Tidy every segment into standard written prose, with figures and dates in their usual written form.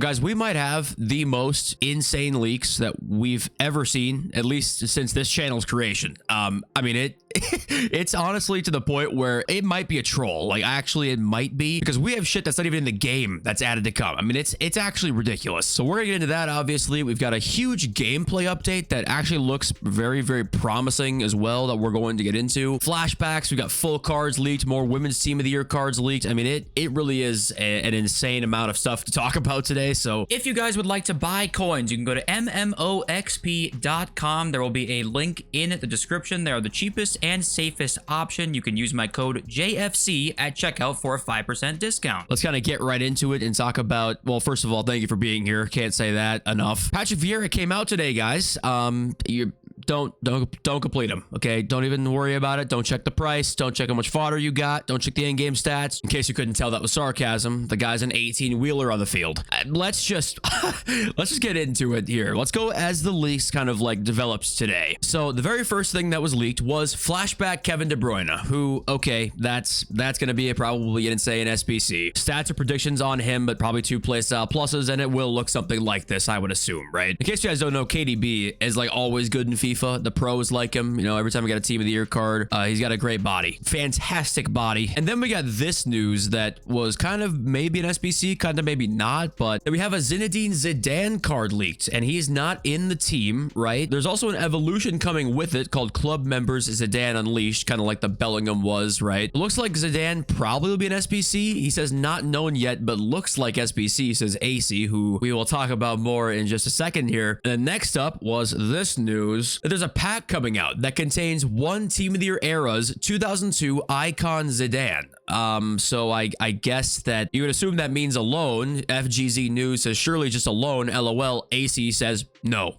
guys, we might have the most insane leaks that we've ever seen, at least since this channel's creation. I mean, it's honestly to the point where it might be a troll. Like, actually, it might be, because we have shit that's not even in the game that's added to come. I mean, it's actually ridiculous. So we're gonna get into that. Obviously, we've got a huge gameplay update that actually looks very, very promising as well that we're going to get into. Flashbacks, we got full cards leaked, more women's team of the year cards leaked. I mean, it really is an insane amount of stuff to talk about today. So if you guys would like to buy coins, you can go to MMOXP.com. There will be a link in the description. They are the cheapest and safest option. You can use my code JFC at checkout for a 5% discount. Let's kind of get right into it and talk about, well, first of all, thank you for being here. Can't say that enough. Patrick Vieira came out today, guys. You don't complete them, okay? Don't even worry about it. Don't check the price. Don't check how much fodder you got. Don't check the in-game stats. In case you couldn't tell, that was sarcasm. The guy's an 18-wheeler on the field. Let's just get into it here. Let's go as the leaks kind of like develops today. So the very first thing that was leaked was flashback Kevin De Bruyne, who, okay, that's gonna be probably an insane SBC. Stats or predictions on him, but probably 2 playstyle pluses, and it will look something like this, I would assume, right? In case you guys don't know, KDB is like always good in FIFA. The pros like him. You know, every time we got a team of the year card, he's got a great body. Fantastic body. And then we got this news that was kind of maybe an SBC, kind of maybe not, but we have a Zinedine Zidane card leaked, and he's not in the team, right? There's also an evolution coming with it called Club Members Zidane Unleashed, kind of like the Bellingham was, right? It looks like Zidane probably will be an SBC. He says not known yet, but looks like SBC, says AC, who we will talk about more in just a second here. And then next up was this news. There's a pack coming out that contains one Team of the Year era's 2002 icon Zidane. So I guess that you would assume that means a loan. FGZ News says surely just a loan. LOL. AC says no.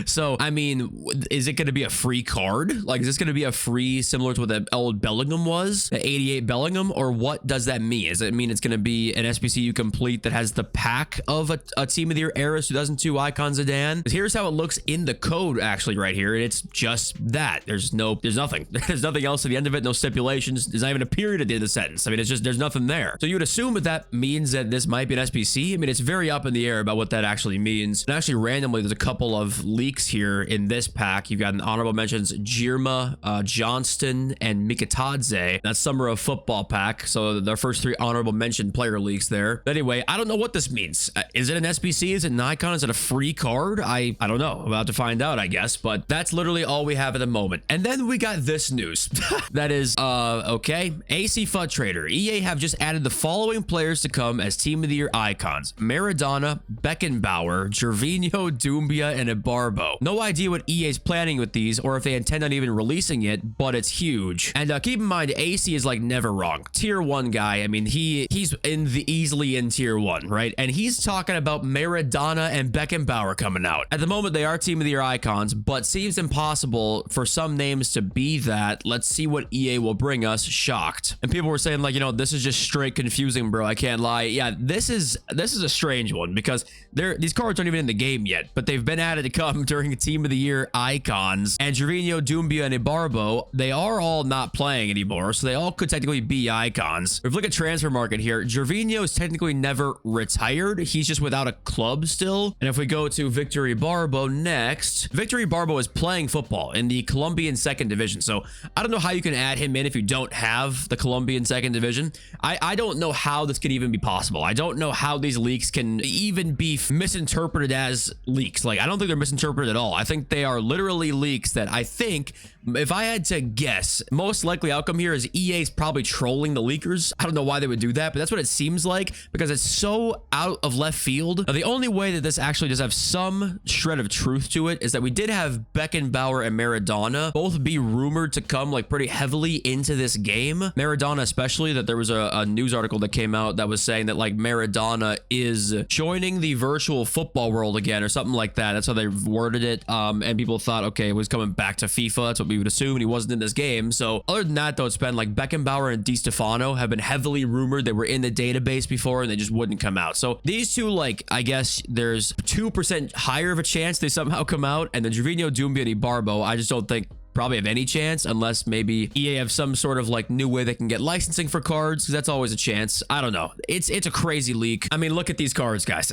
So I mean, is it going to be a free card? Like, is this going to be a free similar to what the old Bellingham was, the 88 Bellingham, or what does that mean? Does it mean it's going to be an SBC you complete that has the pack of a Team of the Year era 2002 icon Zidane? Here's how it looks in the code actually right here, and it's just that. There's nothing. There's nothing else at the end of it. No stipulations. There's not even a period at the end of the sentence. I mean, it's just, there's nothing there. So you would assume that means that this might be an SBC. I mean, it's very up in the air about what that actually means. And actually, randomly, there's a couple of leaks here in this pack. You've got an honorable mentions Jirma, Johnston, and Mikitadze. That's Summer of Football pack. So their first 3 honorable mention player leaks there. But anyway, I don't know what this means. Is it an SBC? Is it an icon? Is it a free card? I don't know. I'm about to find out, I guess. But that's literally all we have at the moment. And then we got this news. That is, okay. AC FUT Trader. EA have just added the following players to come as Team of the Year icons: Maradona, Beckenbauer, Gervinho, Doumbia, and Ibarbo. No idea what EA is planning with these or if they intend on even releasing it, but it's huge. And keep in mind, AC is like never wrong. Tier 1 guy. I mean, he's easily in tier 1, right? And he's talking about Maradona and Beckenbauer coming out. At the moment, they are Team of the Year icons, but seems impossible for some names to be that. Let's see what EA will bring us. Shocked. And people were saying, like, you know, this is just straight confusing, bro. I can't lie. Yeah, this is a strange one because these cards aren't even in the game yet, but they've been added to come during a Team of the Year icons. And Gervinho, Doumbia, and Ibarbo, they are all not playing anymore, so they all could technically be icons. If we look at transfer market here, Gervinho is technically never retired. He's just without a club still. And if we go to Victor Ibarbo next, Victor Ibarbo is playing football in the Colombian 2nd Division. So I don't know how you can add him in if you don't have the Colombian 2nd Division. I don't know how this could even be possible. I don't know how these leaks can even be misinterpreted as leaks. Like, I don't think they're misinterpreted at all. I think they are literally leaks that I think, if I had to guess, most likely outcome here is EA's probably trolling the leakers. I don't know why they would do that, but that's what it seems like because it's so out of left field. Now, the only way that this actually does have some shred of truth to it is that we did have Beckenbauer and Maradona both be rumored to come like pretty heavily into this game. Maradona especially, that there was a news article that came out that was saying that like Maradona is joining the virtual football world again or something like that. That's how they worded it. And people thought, okay, it was coming back to FIFA. That's what we would assume, and he wasn't in this game. So other than that, though, it's been like Beckenbauer and Di Stefano have been heavily rumored. They were in the database before and they just wouldn't come out. So these two, like, I guess there's 2% higher of a chance they somehow come out. And then Gervinho, Doumbia, and Ibarbo, I just don't think probably have any chance unless maybe EA have some sort of like new way they can get licensing for cards, because that's always a chance. I don't know. It's a crazy leak. I mean, look at these cards, guys.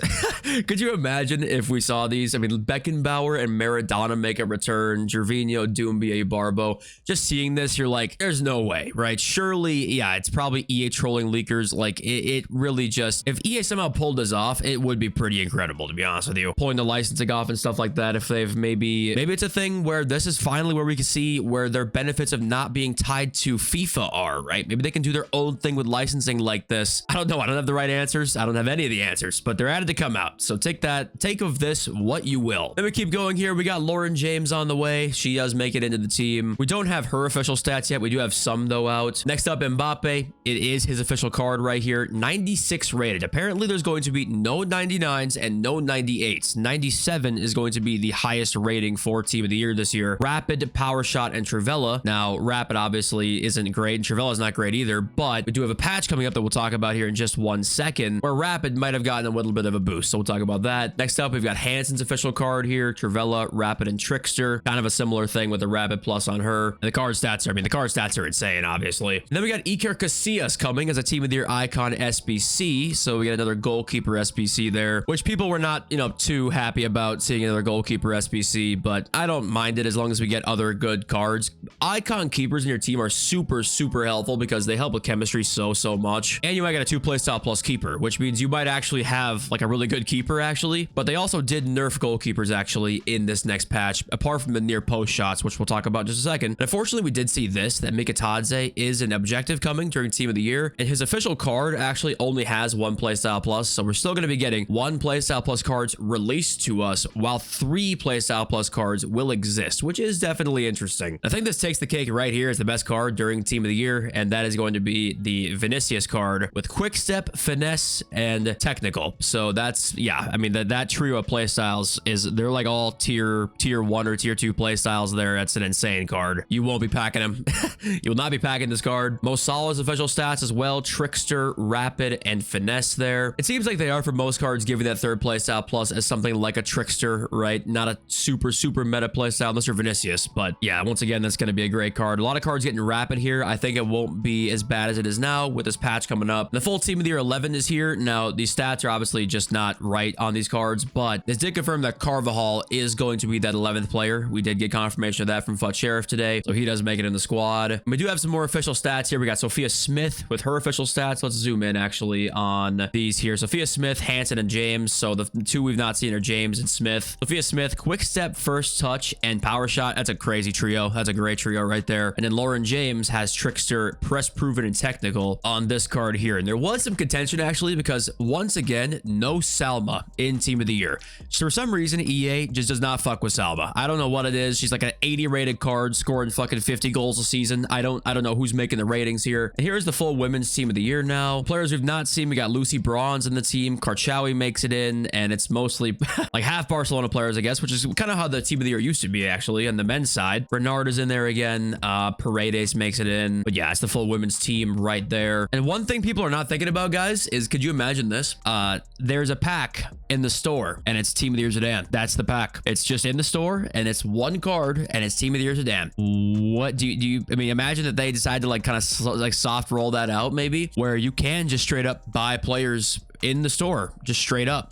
Could you imagine if we saw these? I mean, Beckenbauer and Maradona make a return. Gervinho, Doumbia, Barbo. Just seeing this, you're like, there's no way, right? Surely, yeah, it's probably EA trolling leakers. Like, it really just, if EA somehow pulled this off, it would be pretty incredible, to be honest with you. Pulling the licensing off and stuff like that. If they've maybe it's a thing where this is finally where we can see where their benefits of not being tied to FIFA are, right? Maybe they can do their own thing with licensing like this. I don't know. I don't have the right answers. I don't have any of the answers, but they're added to come out. So take of this what you will. Let me keep going here. We got Lauren James on the way. She does make it into the team. We don't have her official stats yet. We do have some though out. Next up, Mbappe. It is his official card right here. 96 rated. Apparently there's going to be no 99s and no 98s. 97 is going to be the highest rating for team of the year this year. Rapid, Power Shot, and Trivella. Now, Rapid obviously isn't great, and Trivella's not great either, but we do have a patch coming up that we'll talk about here in just 1 second, where Rapid might have gotten a little bit of a boost, so we'll talk about that. Next up, we've got Hansen's official card here. Trivella, Rapid, and Trickster. Kind of a similar thing with the Rapid Plus on her. And the card stats are insane, obviously. And then we got Iker Casillas coming as a team of the year icon SBC, so we get another goalkeeper SBC there, which people were not, too happy about seeing another goalkeeper SBC, but I don't mind it as long as we get other good cards. Icon keepers in your team are super, super helpful because they help with chemistry so much. And you might get a 2 playstyle plus keeper, which means you might actually have like a really good keeper actually, but they also did nerf goalkeepers actually in this next patch, apart from the near post shots, which we'll talk about in just a second. And unfortunately, we did see this, that Mikitadze is an objective coming during team of the year, and his official card actually only has 1 playstyle plus, so we're still going to be getting 1 playstyle plus cards released to us, while 3 playstyle plus cards will exist, which is definitely interesting. I think this takes the cake right here as the best card during team of the year, and that is going to be the Vinicius card with quick step, finesse, and technical. So that's, yeah, I mean, that trio of playstyles they're like all tier 1 or tier 2 playstyles there. That's an insane card. You won't be packing them. You will not be packing this card. Most Salah's official stats as well: Trickster, Rapid, and Finesse there. It seems like they are for most cards giving that 3rd playstyle plus as something like a Trickster, right? Not a super meta playstyle unless you're Vinicius, but yeah, once again, that's going to be a great card. A lot of cards getting Rapid here. I think it won't be as bad as it is now with this patch coming up. The full team of the year 11 is here. Now, these stats are obviously just not right on these cards, but this did confirm that Carvajal is going to be that 11th player. We did get confirmation of that from Fut Sheriff today, so he does make it in the squad. And we do have some more official stats here. We got Sophia Smith with her official stats. Let's zoom in actually on these here. Sophia Smith, Hansen, and James. So the 2 we've not seen are James and Smith. Sophia Smith, quick step, first touch, and power shot. That's a crazy trio. That's a great trio right there. And then Lauren James has Trickster, press proven, and technical on this card here. And there was some contention actually because once again, no Salma in team of the year. So for some reason, EA just does not fuck with Salma. I don't know what it is. She's like an 80 rated card, scoring fucking 50 goals a season. I don't know who's making the ratings here. And here's the full women's team of the year now. Players we've not seen, we got Lucy Bronze in the team. Karchawi makes it in, and it's mostly like half Barcelona players, I guess, which is kind of how the team of the year used to be actually on the men's side. Bernard is in there again. Paredes makes it in. But yeah, it's the full women's team right there. And one thing people are not thinking about, guys, is could you imagine this? There's a pack in the store, and it's Team of the Year Zidane. That's the pack. It's just in the store, and it's 1 card, and it's Team of the Year Zidane. What do you I mean, imagine that they decide to like kind of like soft roll that out, maybe, where you can just straight up buy players in the store, just straight up,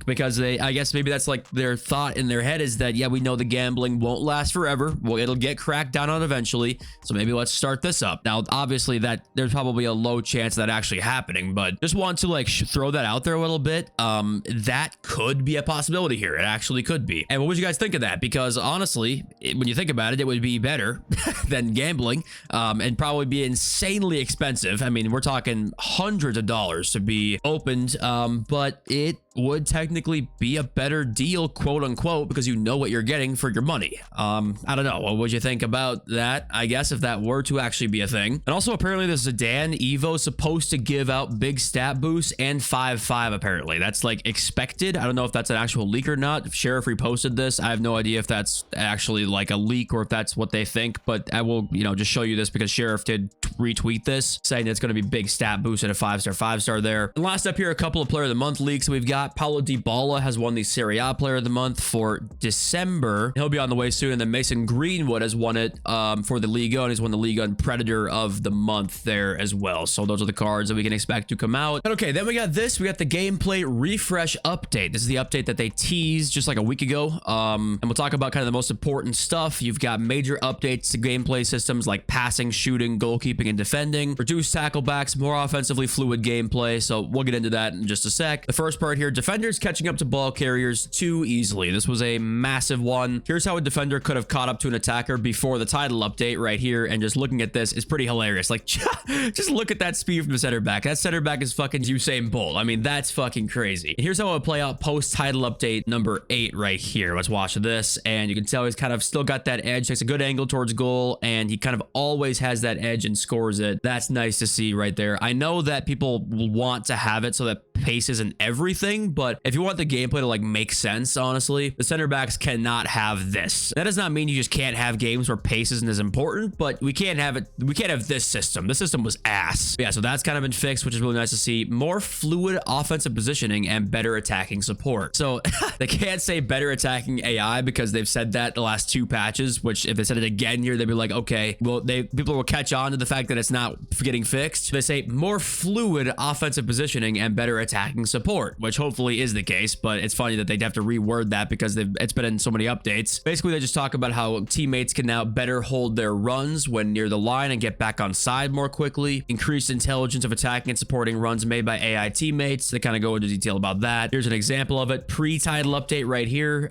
because I guess maybe that's like their thought in their head is that, yeah, we know the gambling won't last forever. Well, it'll get cracked down on eventually, so maybe let's start this up. Now, obviously that there's probably a low chance of that actually happening, but just want to like throw that out there a little bit. That could be a possibility here. It actually could be. And what would you guys think of that? Because honestly, when you think about it, it would be better than gambling, and probably be insanely expensive. I mean, we're talking hundreds of dollars to be opened, but it would technically be a better deal, quote unquote, because you know what you're getting for your money. I don't know. What would you think about that? I guess if that were to actually be a thing. And also apparently the Zidane Evo is supposed to give out big stat boosts and 5/5 apparently. That's like expected. I don't know if that's an actual leak or not. If Sheriff reposted this, I have no idea if that's actually like a leak or if that's what they think, but I will, just show you this because Sheriff did retweet this saying it's going to be big stat boost and a 5-star there. And last up here, a couple of player of the month leaks. So we've got got Paulo Dybala has won the Serie A Player of the Month for December. He'll be on the way soon. And then Mason Greenwood has won it for the Liga, and he's won the Liga and Predator of the Month there as well. So those are the cards that we can expect to come out. And okay, then we got this. We got the gameplay refresh update. This is the update that they teased just like a week ago. And we'll talk about kind of the most important stuff. You've got major updates to gameplay systems like passing, shooting, goalkeeping, and defending, reduced tackle backs, more offensively fluid gameplay. So we'll get into that in just a sec. The first part here, defenders catching up to ball carriers too easily. This was a massive one. Here's how a defender could have caught up to an attacker before the title update right here. And just looking at this is pretty hilarious. Like, just look at that speed from the center back. That center back is fucking Usain Bolt. I mean, that's fucking crazy. Here's how it would play out post title update number 8 right here. Let's watch this. And you can tell he's kind of still got that edge, takes a good angle towards goal, and he kind of always has that edge and scores it. That's nice to see right there. I know that people want to have it so that pace isn't everything, but if you want the gameplay to like make sense, honestly, the center backs cannot have this. That does not mean you just can't have games where pace isn't as important, but we can't have it. We can't have this system. This system was ass. Yeah, so that's kind of been fixed, which is really nice to see. More fluid offensive positioning and better attacking support. So they can't say better attacking AI because they've said that the last 2 patches, which if they said it again here, they'd be like, okay, well, people will catch on to the fact that it's not getting fixed. They say more fluid offensive positioning and better attacking support, which hopefully is the case, but it's funny that they'd have to reword that because it's been in so many updates. Basically, they just talk about how teammates can now better hold their runs when near the line and get back on side more quickly. Increased intelligence of attacking and supporting runs made by AI teammates. They kind of go into detail about that. Here's an example of it. Pre-title update right here.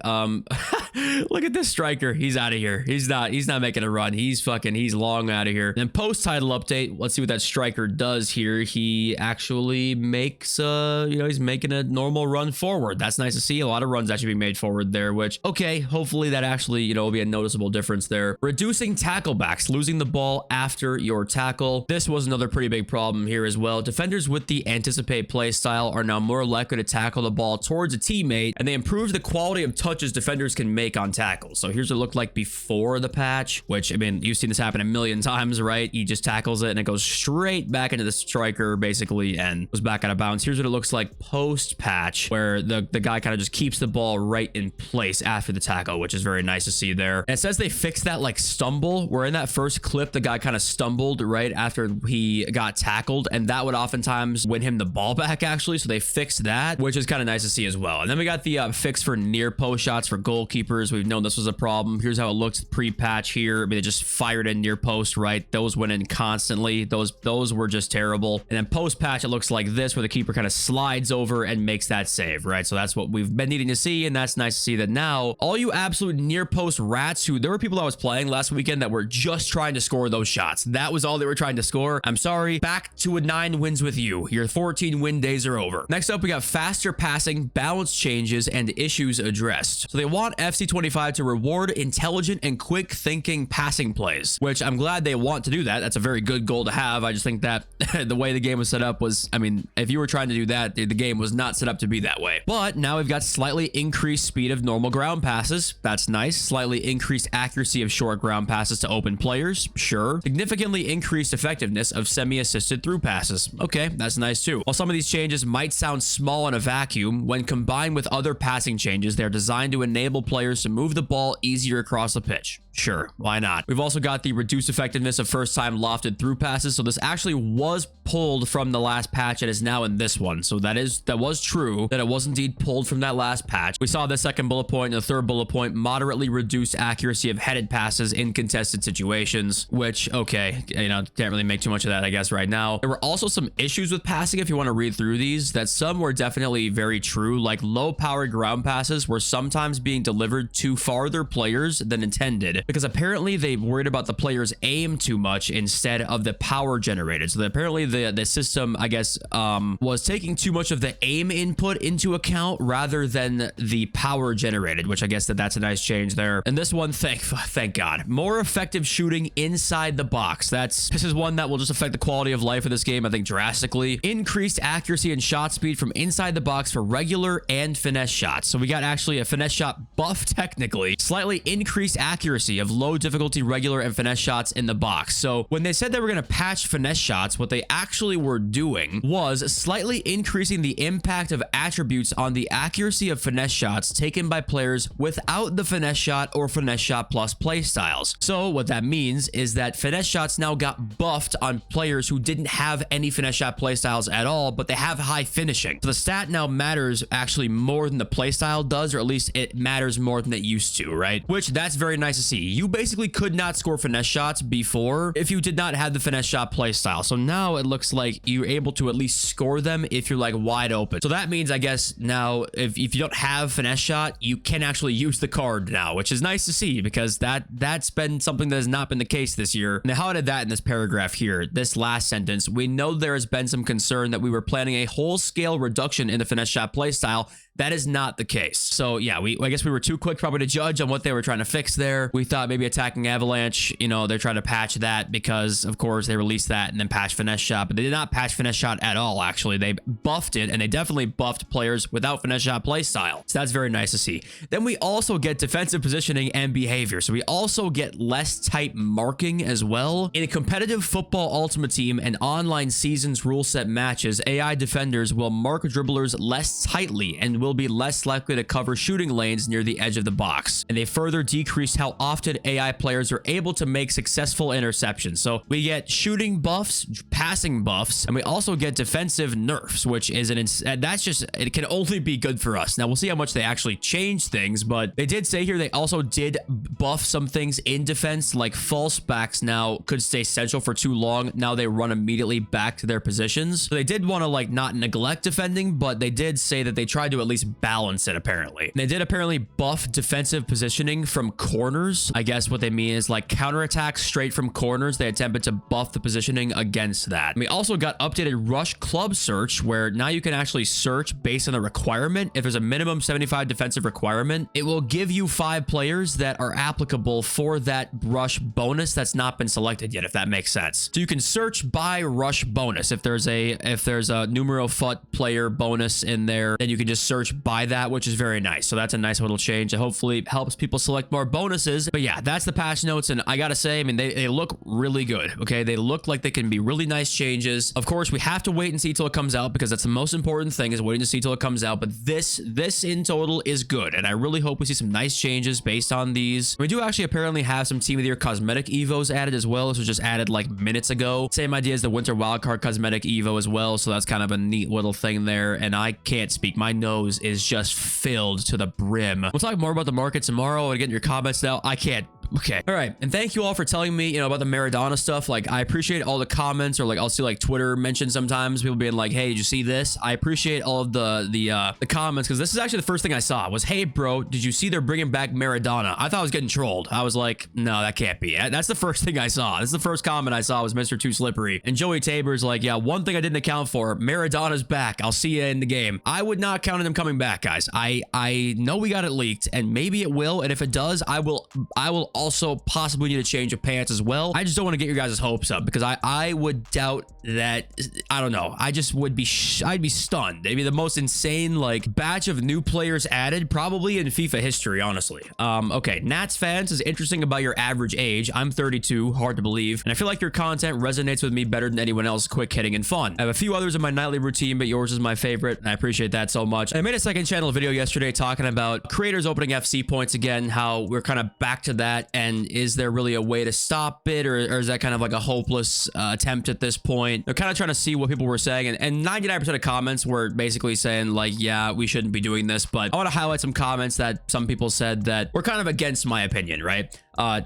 Look at this striker. He's out of here. He's not making a run. He's long out of here. Then post-title update. Let's see what that striker does here. He actually makes he's making a normal run forward. That's nice to see. A lot of runs actually being made forward there, which, okay, hopefully that actually, will be a noticeable difference there. Reducing tackle backs, losing the ball after your tackle. This was another pretty big problem here as well. Defenders with the anticipate play style are now more likely to tackle the ball towards a teammate, and they improved the quality of touches defenders can make on tackles. So here's what it looked like before the patch, which, I mean, you've seen this happen a million times, right? He just tackles it and it goes straight back into the striker basically and goes back out of bounds. Here's what it looks like post patch, where the guy kind of just keeps the ball right in place after the tackle, which is very nice to see there. And it says they fixed that like stumble, where in that first clip the guy kind of stumbled right after he got tackled, and that would oftentimes win him the ball back actually. So they fixed that, which is kind of nice to see as well. And then we got the fix for near post shots for goalkeepers. We've known this was a problem. Here's how it looks pre-patch here. I mean, they just fired in near post, right? Those went in constantly. Those were just terrible. And then post patch, it looks like this, where the keeper kind of slides over and makes that save, right? So that's what we've been needing to see, and that's nice to see that now all you absolute near post rats, who there were people I was playing last weekend that were just trying to score those shots. That was all they were trying to score. I'm sorry. Back to a 9 wins with you. Your 14 win days are over. Next up, we got faster passing, balance changes, and issues addressed. So they want FC25 to reward intelligent and quick thinking passing plays, which I'm glad they want to do that. That's a very good goal to have. I just think that the way the game was set up was, I mean, if you were trying to do that, the game was not set up to be that way. But now we've got slightly increased speed of normal ground passes. That's nice. Slightly increased accuracy of short ground passes to open players. Sure. Significantly increased effectiveness of semi-assisted through passes. Okay, that's nice too. While some of these changes might sound small in a vacuum, when combined with other passing changes, they're designed to enable players to move the ball easier across the pitch. Sure, why not? We've also got the reduced effectiveness of first-time lofted through passes. So this actually was pulled from the last patch and is now in this one. So that was true, that it was indeed pulled from that last patch. We saw the second bullet point and the third bullet point, moderately reduced accuracy of headed passes in contested situations, which, okay, can't really make too much of that, I guess, right now. There were also some issues with passing, if you want to read through these, that some were definitely very true, like low-powered ground passes were sometimes being delivered to farther players than intended, because apparently they worried about the player's aim too much instead of the power generated. So apparently the system, I guess, was taking too much of the aim input into account rather than the power generated, which I guess that's a nice change there. And this one, thank God. More effective shooting inside the box. This is one that will just affect the quality of life of this game, I think, drastically. Increased accuracy and shot speed from inside the box for regular and finesse shots. So we got actually a finesse shot buffed technically. Slightly increased accuracy of low difficulty regular and finesse shots in the box. So when they said they were going to patch finesse shots, what they actually were doing was slightly increasing the impact of attributes on the accuracy of finesse shots taken by players without the finesse shot or finesse shot plus playstyles. So what that means is that finesse shots now got buffed on players who didn't have any finesse shot playstyles at all, but they have high finishing. So the stat now matters actually more than the playstyle does, or at least it matters more than it used to, right? Which that's very nice to see. You basically could not score finesse shots before if you did not have the finesse shot playstyle. So now it looks like you're able to at least score them if you're like wide open. So that means, I guess, now if you don't have finesse shot, you can actually use the card now, which is nice to see because that's been something that has not been the case this year. Now, how did that in this paragraph here? This last sentence, we know there has been some concern that we were planning a whole-scale reduction in the finesse shot playstyle. That is not the case. So yeah, I guess we were too quick probably to judge on what they were trying to fix there. We thought maybe attacking Avalanche, you know, they're trying to patch that because of course they released that and then patch finesse shot, but they did not patch finesse shot at all. Actually, they buffed it, and they definitely buffed players without finesse shot playstyle. So that's very nice to see. Then we also get defensive positioning and behavior. So we also get less tight marking as well. In a competitive football ultimate team and online seasons rule set matches, AI defenders will mark dribblers less tightly and will be less likely to cover shooting lanes near the edge of the box. And they further decreased how often AI players are able to make successful interceptions. So we get shooting buffs, passing buffs, and we also get defensive nerfs, which is that's just, it can only be good for us. Now we'll see how much they actually change things, but they did say here they also did buff some things in defense, like false backs now could stay central for too long. Now they run immediately back to their positions. So they did want to like not neglect defending, but they did say that they tried to at least balance it apparently. They did apparently buff defensive positioning from corners. I guess what they mean is like counterattacks straight from corners. They attempted to buff the positioning against that. And we also got updated rush club search, where now you can actually search based on the requirement. If there's a minimum 75 defensive requirement, it will give you 5 players that are applicable for that rush bonus that's not been selected yet, if that makes sense. So you can search by rush bonus. If there's a numero fut player bonus in there, then you can just search by that, which is very nice. So that's a nice little change that hopefully helps people select more bonuses. But yeah, that's the patch notes, and I gotta say, I mean, they look really good. Okay, they look like they can be really nice changes. Of course, we have to wait and see till it comes out, because that's the most important thing, is waiting to see till it comes out. But this in total is good, and I really hope we see some nice changes based on these. We do actually apparently have some Team of the Year cosmetic evos added as well. This was just added like minutes ago. Same idea as the Winter Wildcard cosmetic evo as well, so that's kind of a neat little thing there. And I can't speak, my nose is just filled to the brim. We'll talk more about the market tomorrow and get your comments now. I can't. Okay. All right. And thank you all for telling me, you know, about the Maradona stuff. Like, I appreciate all the comments, or like I'll see like Twitter mention sometimes, people being like, hey, did you see this? I appreciate all of the comments, because this is actually the first thing I saw was, hey, bro, did you see they're bringing back Maradona? I thought I was getting trolled. I was like, no, that can't be. That's the first thing I saw. This is the first comment I saw was Mr. Too Slippery. And Joey Tabor's like, yeah, one thing I didn't account for, Maradona's back. I'll see you in the game. I would not count on him coming back, guys. I know we got it leaked, and maybe it will. And if it does, I will also possibly need a change of pants as well. I just don't want to get your guys' hopes up, because I would doubt that. I don't know. I just would be I'd be stunned. Maybe the most insane like batch of new players added probably in FIFA history, honestly. Okay, Nats fans is interesting about your average age. I'm 32, hard to believe, and I feel like your content resonates with me better than anyone else. Quick, hitting, and fun. I have a few others in my nightly routine, but yours is my favorite, and I appreciate that so much. I made a second channel video yesterday talking about creators opening FC points again, how we're kind of back to that, and is there really a way to stop it, or is that kind of like a hopeless attempt at this point? They're kind of trying to see what people were saying, and 99% of comments were basically saying like, yeah, we shouldn't be doing this. But I want to highlight some comments that some people said that were kind of against my opinion, right?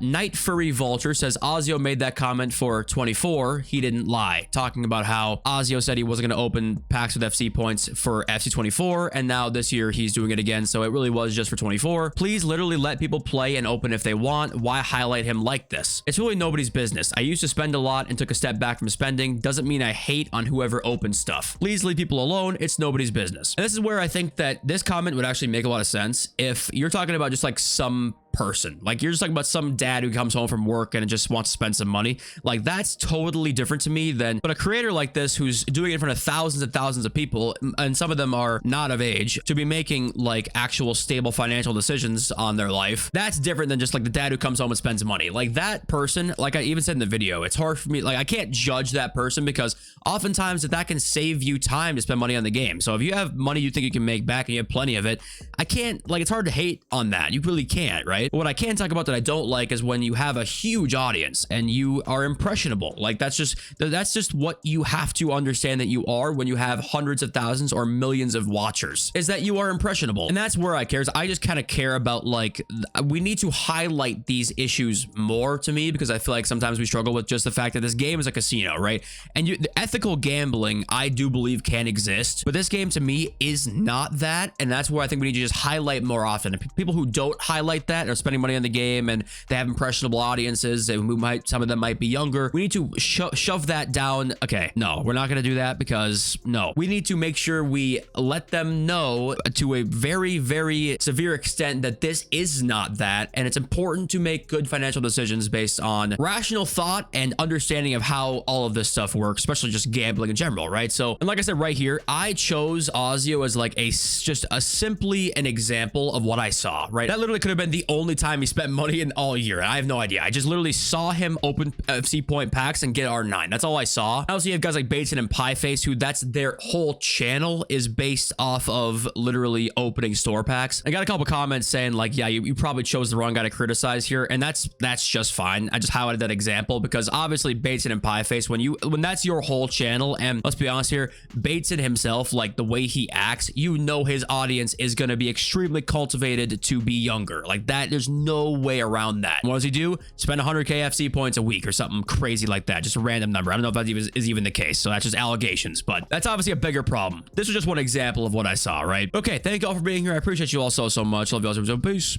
Night Furry Vulture says Ozio made that comment for 24. He didn't lie, talking about how Ozio said he wasn't going to open packs with FC points for FC 24, and now this year he's doing it again. So it really was just for 24. Please literally let people play and open if they want. Why highlight him like this? It's really nobody's business. I used to spend a lot and took a step back from spending. Doesn't mean I hate on whoever opens stuff. Please leave people alone. It's nobody's business. And this is where I think that this comment would actually make a lot of sense. If you're talking about just like some person. Like, you're just talking about some dad who comes home from work and just wants to spend some money. Like, that's totally different to me than, but a creator like this who's doing it in front of thousands and thousands of people, and some of them are not of age to be making like actual stable financial decisions on their life. That's different than just like the dad who comes home and spends money. Like, that person, like I even said in the video, it's hard for me, like I can't judge that person because oftentimes that can save you time to spend money on the game. So if you have money you think you can make back and you have plenty of it, I can't, like, it's hard to hate on that. You really can't, right? But what I can talk about that I don't like is when you have a huge audience and you are impressionable. Like, that's just what you have to understand that you are when you have hundreds of thousands or millions of watchers, is that you are impressionable. And that's where I care. I just kind of care about, like, we need to highlight these issues more, to me, because I feel like sometimes we struggle with just the fact that this game is a casino, right? And the ethical gambling, I do believe, can exist, but this game to me is not that. And that's where I think we need to just highlight more often. People who don't highlight that are spending money on the game and they have impressionable audiences who might, some of them might be younger. We need to shove that down. Okay, no, we're not going to do that, because no, we need to make sure we let them know to a very, very severe extent that this is not that. And it's important to make good financial decisions based on rational thought and understanding of how all of this stuff works, especially just gambling in general, right? So, and like I said right here, I chose Ozio as like just simply an example of what I saw, right? That literally could have been the only time he spent money in all year. I have no idea. I just literally saw him open FC point packs and get R9. That's all I saw. I also have guys like Bateson and Pieface, who that's their whole channel is based off of literally opening store packs. I got a couple comments saying like, yeah, you probably chose the wrong guy to criticize here, and that's just fine. I just highlighted that example because obviously Bateson and Pieface, when that's your whole channel, and let's be honest here, Bateson himself, like the way he acts, you know his audience is going to be extremely cultivated to be younger. Like that, there's no way around that. What does he do? Spend 100 KFC points a week or something crazy like that. Just a random number. I don't know if that is even the case. So that's just allegations, but that's obviously a bigger problem. This was just one example of what I saw, right? Okay, thank you all for being here. I appreciate you all so much. Love you all. Peace.